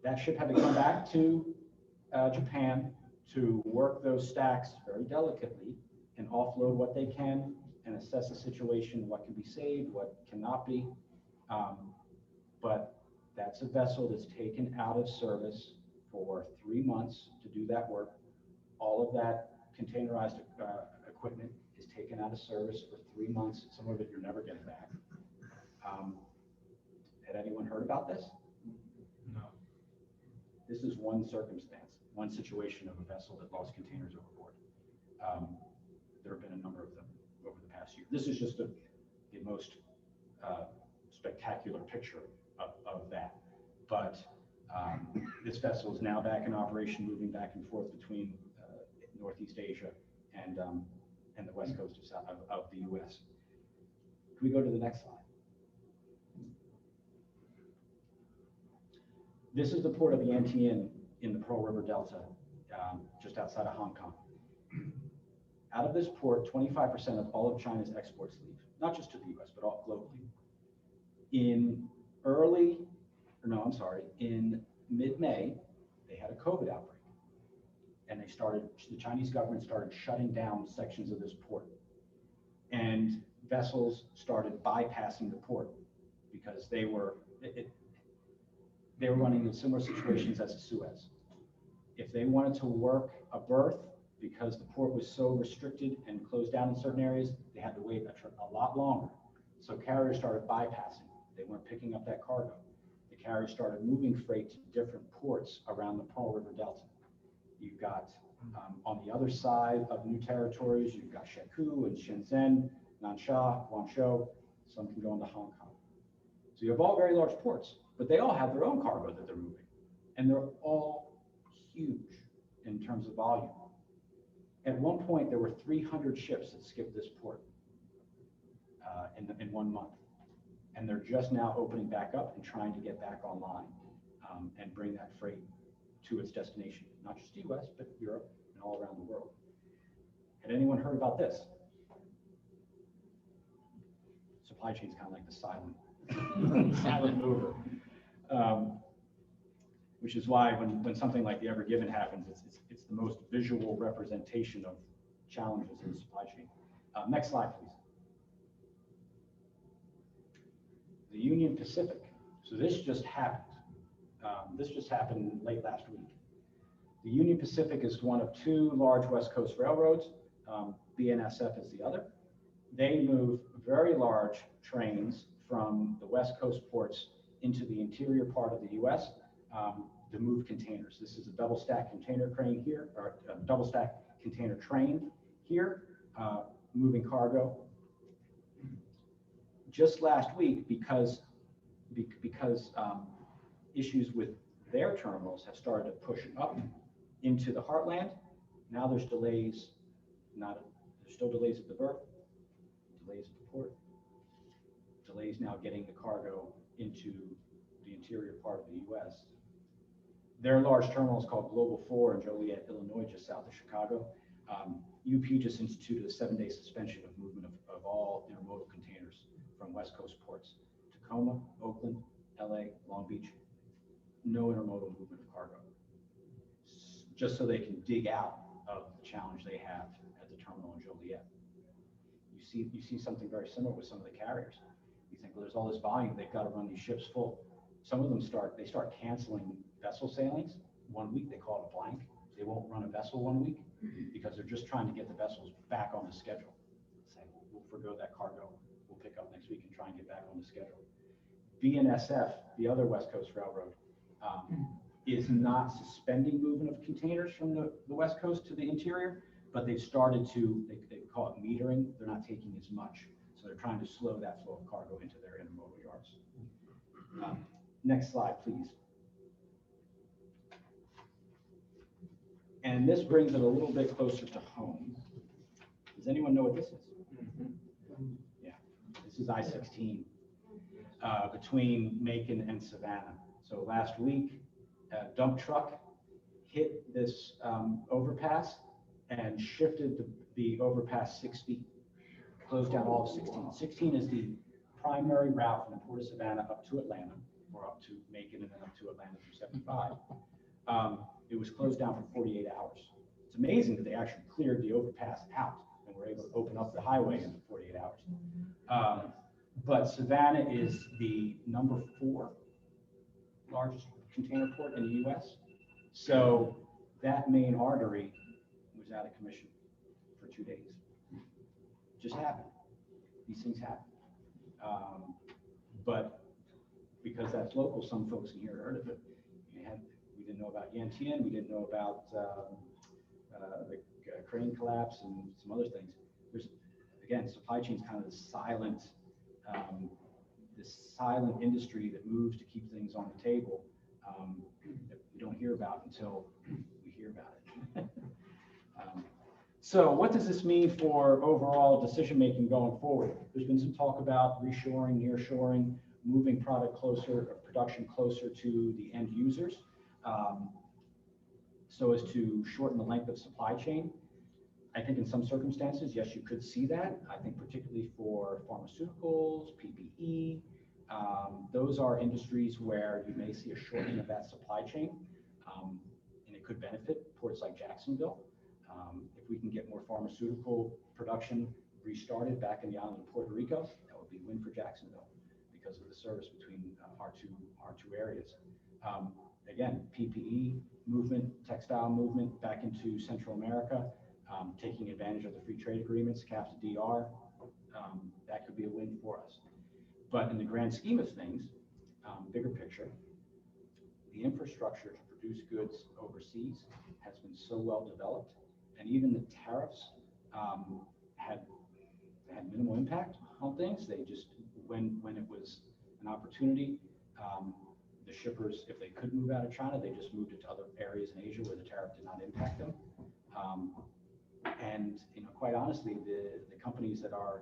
That ship had to come back to Japan to work those stacks very delicately and offload what they can and assess the situation, what can be saved, what cannot be. But that's a vessel that's taken out of service for 3 months to do that work. All of that containerized equipment is taken out of service for 3 months. Some of it you're never getting back. Had anyone heard about this? No. This is one circumstance, one situation of a vessel that lost containers overboard. There have been a number of them over the past year. This is just the most spectacular picture of that. But this vessel is now back in operation, moving back and forth between Northeast Asia and the west coast of the U.S. Can we go to the next slide? This is the port of Yantian in the Pearl River Delta, just outside of Hong Kong. Out of this port, 25% of all of China's exports leave, not just to the U.S., but all globally. In mid-May, they had a COVID outbreak. And the Chinese government started shutting down sections of this port. And vessels started bypassing the port because they were running into similar situations as the Suez. If they wanted to work a berth, because the port was so restricted and closed down in certain areas, they had to wait a lot longer. So carriers started bypassing. They weren't picking up that cargo. The carriers started moving freight to different ports around the Pearl River Delta. You've got, on the other side of new territories, you've got Shekou and Shenzhen, Nansha, Guangzhou. Some can go into Hong Kong. So you have all very large ports, but they all have their own cargo that they're moving. And they're all huge in terms of volume. At one point, there were 300 ships that skipped this port in 1 month. And they're just now opening back up and trying to get back online and bring that freight to its destination, not just the US, but Europe and all around the world. Had anyone heard about this? Supply chain is kind of like the silent mover. Which is why when something like the Ever Given happens, it's the most visual representation of challenges in the supply chain. Next slide, please. The Union Pacific. So this just happened. This just happened late last week. The Union Pacific is one of 2 large West Coast railroads. BNSF is the other. They move very large trains from the West Coast ports into the interior part of the U.S. To move containers. This is a double stack container crane here, or a double stack container train here, moving cargo. Just last week, because issues with their terminals have started to push up into the heartland, now there's delays. There's still delays at the berth, delays at the port, delays now getting the cargo into the interior part of the U.S. Their large terminal is called Global 4 in Joliet, Illinois, just south of Chicago. UP just instituted a 7-day suspension of movement of all intermodal containers from West Coast ports. Tacoma, Oakland, LA, Long Beach, no intermodal movement of cargo. Just so they can dig out of the challenge they have at the terminal in Joliet. You see something very similar with some of the carriers. You think, well, there's all this volume, they've got to run these ships full. Some of them start canceling vessel sailings 1 week, they call it a blank. They won't run a vessel 1 week because they're just trying to get the vessels back on the schedule. Say, we'll forgo that cargo, we'll pick up next week and try and get back on the schedule. BNSF, the other West Coast railroad, is not suspending movement of containers from the West Coast to the interior, but they've started to, they call it metering, they're not taking as much. So they're trying to slow that flow of cargo into their intermodal yards. Next slide, please. And this brings it a little bit closer to home. Does anyone know what this is? Yeah, this is I-16 between Macon and Savannah. So last week, a dump truck hit this overpass and shifted the overpass 6 feet, closed down all of 16. 16 is the primary route from the Port of Savannah up to Atlanta, or up to Macon and then up to Atlanta through 75. It was closed down for 48 hours. It's amazing that they actually cleared the overpass out and were able to open up the highway in 48 hours. But Savannah is the number 4 largest container port in the US. So that main artery was out of commission for 2 days. Just happened. These things happen. But because that's local, some folks in here heard of it. We didn't know about Yantian. We didn't know about the crane collapse and some other things. There's, again, supply chain is kind of this silent industry that moves to keep things on the table that we don't hear about until we hear about it. So what does this mean for overall decision-making going forward? There's been some talk about reshoring, nearshoring, moving production closer to the end users, so as to shorten the length of supply chain. I think in some circumstances, yes, you could see that. I think particularly for pharmaceuticals, PPE, those are industries where you may see a shortening of that supply chain, and it could benefit ports like Jacksonville. If we can get more pharmaceutical production restarted back in the island of Puerto Rico, that would be a win for Jacksonville because of the service between our two areas. Again, PPE movement, textile movement back into Central America, taking advantage of the free trade agreements, CAFTA DR, that could be a win for us. But in the grand scheme of things, bigger picture, the infrastructure to produce goods overseas has been so well developed, and even the tariffs had minimal impact on things. They just, when it was an opportunity, the shippers, if they could move out of China, they just moved it to other areas in Asia where the tariff did not impact them. And quite honestly, the companies that are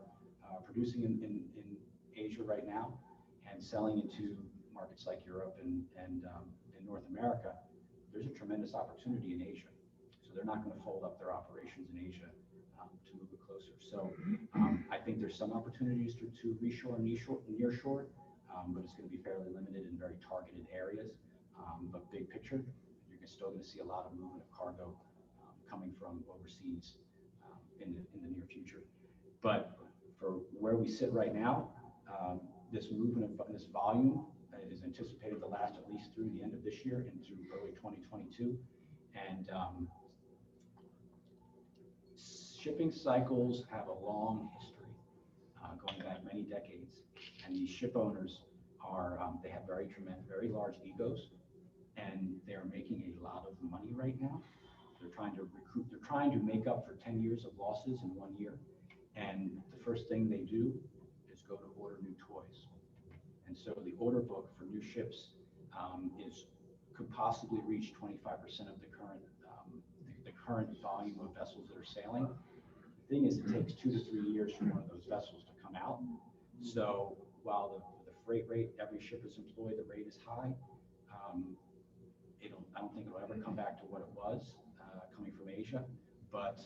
producing in Asia right now and selling into markets like Europe and in North America, there's a tremendous opportunity in Asia. So they're not going to fold up their operations in Asia to move it closer. So I think there's some opportunities to reshore and nearshore, but it's going to be fairly limited in very targeted areas. But big picture, you're still going to see a lot of movement of cargo coming from overseas in the near future. But for where we sit right now, this movement of this volume is anticipated to last at least through the end of this year and through early 2022. And shipping cycles have a long history, going back many decades. And these ship owners they have very large egos, and they are making a lot of money right now. They're trying to recruit, they're trying to make up for 10 years of losses in 1 year. And the first thing they do is go to order new toys. And so the order book for new ships could possibly reach 25% of the current volume of vessels that are sailing. The thing is, it takes 2 to 3 years for one of those vessels to come out. So while the freight rate, every ship is employed, the rate is high, I don't think it'll ever come back to what it was coming from Asia, but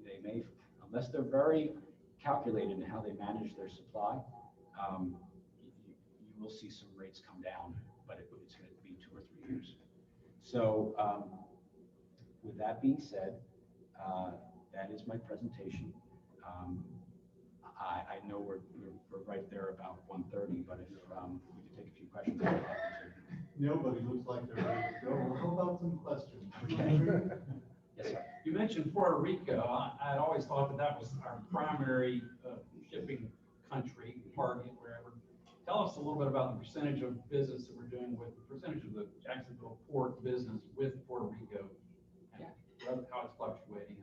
they may, unless they're very calculated in how they manage their supply, you will see some rates come down, but it's going to be 2 or 3 years. So with that being said, that is my presentation. I know we're right there about 1:30, but if we could take a few questions. I'd be happy to. Nobody looks like they're ready to go. How about some questions? Okay. Yes, sir. You mentioned Puerto Rico. I'd always thought that was our primary shipping country, target, wherever. Tell us a little bit about the percentage of business that we're doing with the percentage of the Jacksonville port business with Puerto Rico, and how it's fluctuating.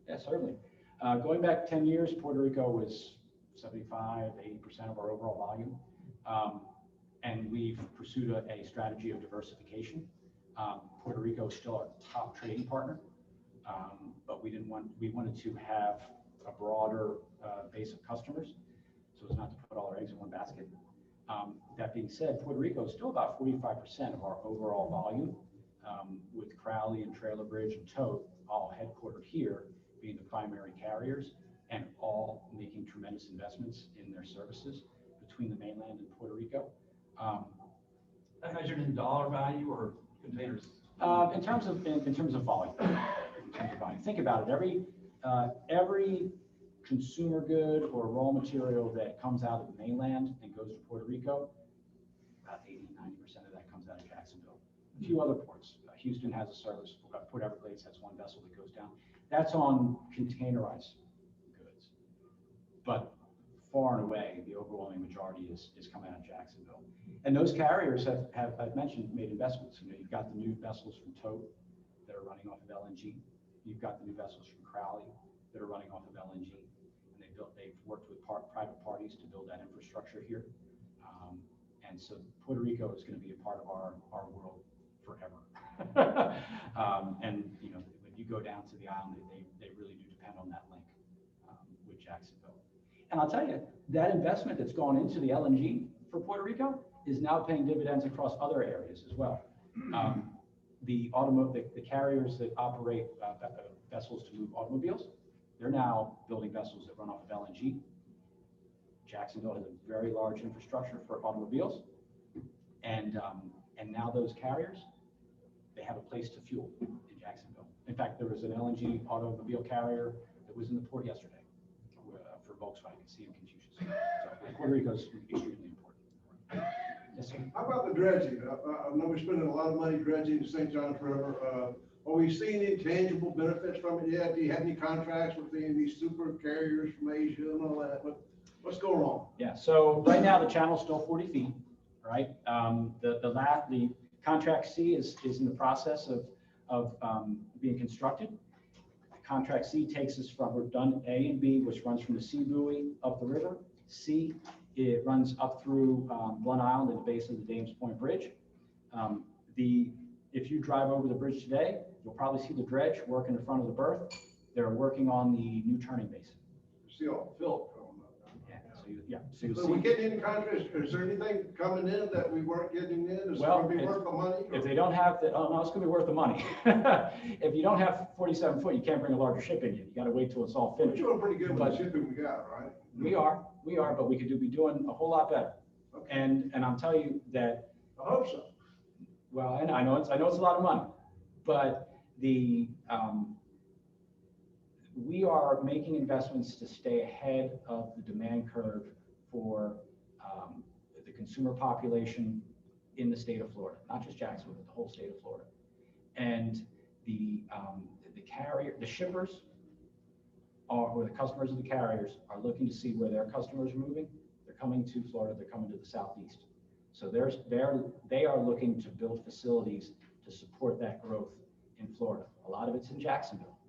Yeah, certainly. Going back 10 years, Puerto Rico was 75, 80% of our overall volume. And we've pursued a strategy of diversification. Puerto Rico is still our top trading partner, but we wanted to have a broader base of customers, so as not to put all our eggs in one basket. That being said, Puerto Rico is still about 45% of our overall volume, with Crowley and Trailer Bridge and Tote all headquartered here, being the primary carriers, and all making tremendous investments in their services between the mainland and Puerto Rico. That measured in dollar value or containers? In terms of volume. In terms of volume. Think about it. Every consumer good or raw material that comes out of the mainland and goes to Puerto Rico, about 80–90% of that comes out of Jacksonville. A few other ports. Houston has a service. Port Everglades has one vessel that goes down. That's on containerized goods. But far and away, the overwhelming majority is coming out of Jacksonville. And those carriers have I've mentioned, made investments. You know, you've got the new vessels from Tote that are running off of LNG. You've got the new vessels from Crowley that are running off of LNG. And they've worked with private parties to build that infrastructure here. And so Puerto Rico is going to be a part of our world forever. And you know, when you go down to the island, they really do depend on that link with Jacksonville. And I'll tell you, that investment that's gone into the LNG for Puerto Rico is now paying dividends across other areas as well. The carriers that operate vessels to move automobiles, they're now building vessels that run off of LNG. Jacksonville has a very large infrastructure for automobiles, and now those carriers, they have a place to fuel in Jacksonville. In fact, there was an LNG automobile carrier that was in the port yesterday for Volkswagen, CM Confucius. So Puerto Rico is extremely important. Yes, sir. How about the dredging? I know we're spending a lot of money dredging the St. Johns River. Are we seeing any tangible benefits from it yet? Do you have any contracts with any of these super carriers from Asia and all that? What's going on? Yeah, so right now the channel's still 40 feet, right? The contract C is in the process of being constructed. Contract C takes us from, we've done A and B, which runs from the C buoy up the river. C, it runs up through Blunt Island at the base of the Dames Point Bridge. If you drive over the bridge today, you'll probably see the dredge working in front of the berth. They're working on the new turning basin. See all Philip. So you'll So see. we getting any contracts? Is there anything coming in that we weren't getting in? Is it Well, going to be worth the money? If they don't have the, oh no, it's going to be worth the money. If you don't have 47 foot, you can't bring a larger ship in. You got to wait till it's all finished. We're doing pretty good with the shipping we got, right? We are, but we could be doing a whole lot better. Okay. And I'm telling you that. I hope so. Well, and I know it's a lot of money, but we are making investments to stay ahead of the demand curve for the consumer population in the state of Florida, not just Jacksonville, but the whole state of Florida. And the shippers or the customers of the carriers are looking to see where their customers are moving. They're coming to Florida, they're coming to the Southeast. So they are looking to build facilities to support that growth in Florida. A lot of it's in Jacksonville.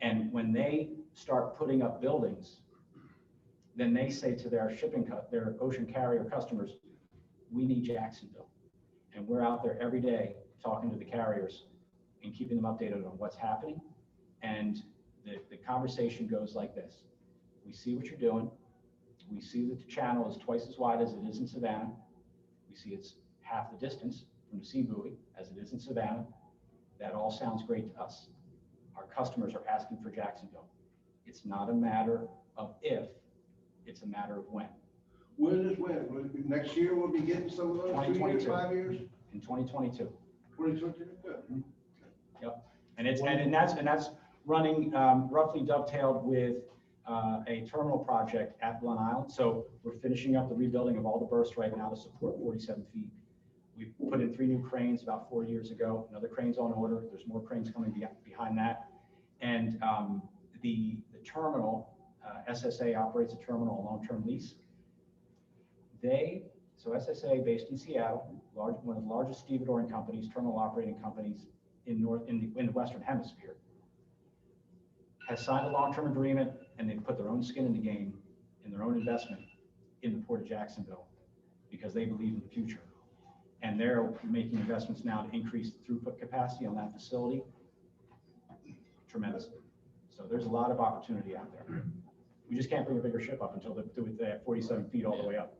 And when they start putting up buildings, then they say to their their ocean carrier customers, we need Jacksonville. And we're out there every day talking to the carriers and keeping them updated on what's happening. And the conversation goes like this. We see what you're doing. We see that the channel is twice as wide as it is in Savannah. We see it's half the distance. from the sea buoy, as it is in Savannah. That all sounds great to us. Our customers are asking for Jacksonville. It's not a matter of if, it's a matter of when. When is when? Will it be next year we'll be getting some of those, 2 years, 2022. 5 years? In 2022. 2022, good. Yep. And that's running roughly dovetailed with a terminal project at Blunt Island. So we're finishing up the rebuilding of all the berths right now to support 47 feet. We put in 3 new cranes about 4 years ago. Another crane's on order. There's more cranes coming behind that. And the terminal, SSA operates a terminal on long-term lease. So SSA, based in Seattle, one of the largest stevedoring companies, terminal operating companies in the Western Hemisphere, has signed a long-term agreement, and they've put their own skin in the game and their own investment in the Port of Jacksonville because they believe in the future. And they're making investments now to increase the throughput capacity on that facility tremendously. So there's a lot of opportunity out there. We just can't bring a bigger ship up until they have 47 feet all the way up.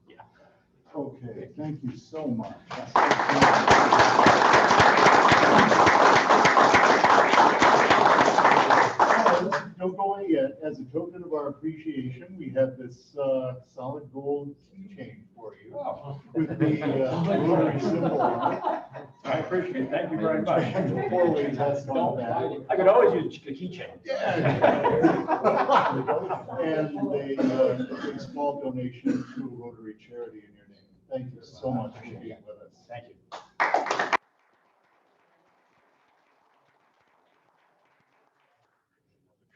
Yeah. Okay, thank you so much. Don't go away yet. As a token of our appreciation, we have this solid gold keychain for you with the Rotary symbol on it. I appreciate it. Thank you very much. And 4-way test on that. I could always use a keychain. Yeah. And a small donation to a Rotary charity in your name. Thank you so much for being with us. Thank you.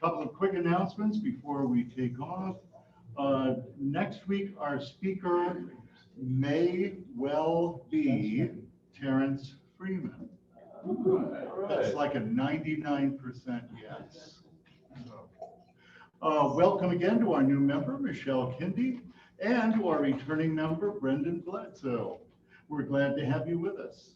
A couple of quick announcements before we take off. Next week, our speaker may well be Terrence Freeman. That's like a 99% yes. Welcome again to our new member, Michelle Kindy, and to our returning member, Brendan Bledsoe. We're glad to have you with us.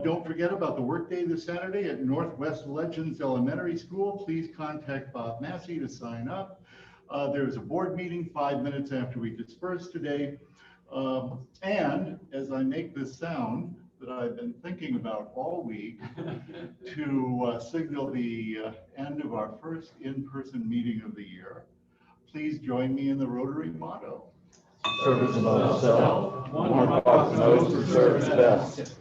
Don't forget about the workday this Saturday at Northwest Legends Elementary School. Please contact Bob Massey to sign up. There's a board meeting 5 minutes after we disperse today. And as I make this sound that I've been thinking about all week to signal the end of our first in-person meeting of the year, please join me in the Rotary motto. Service above self, one heart knows to serve best.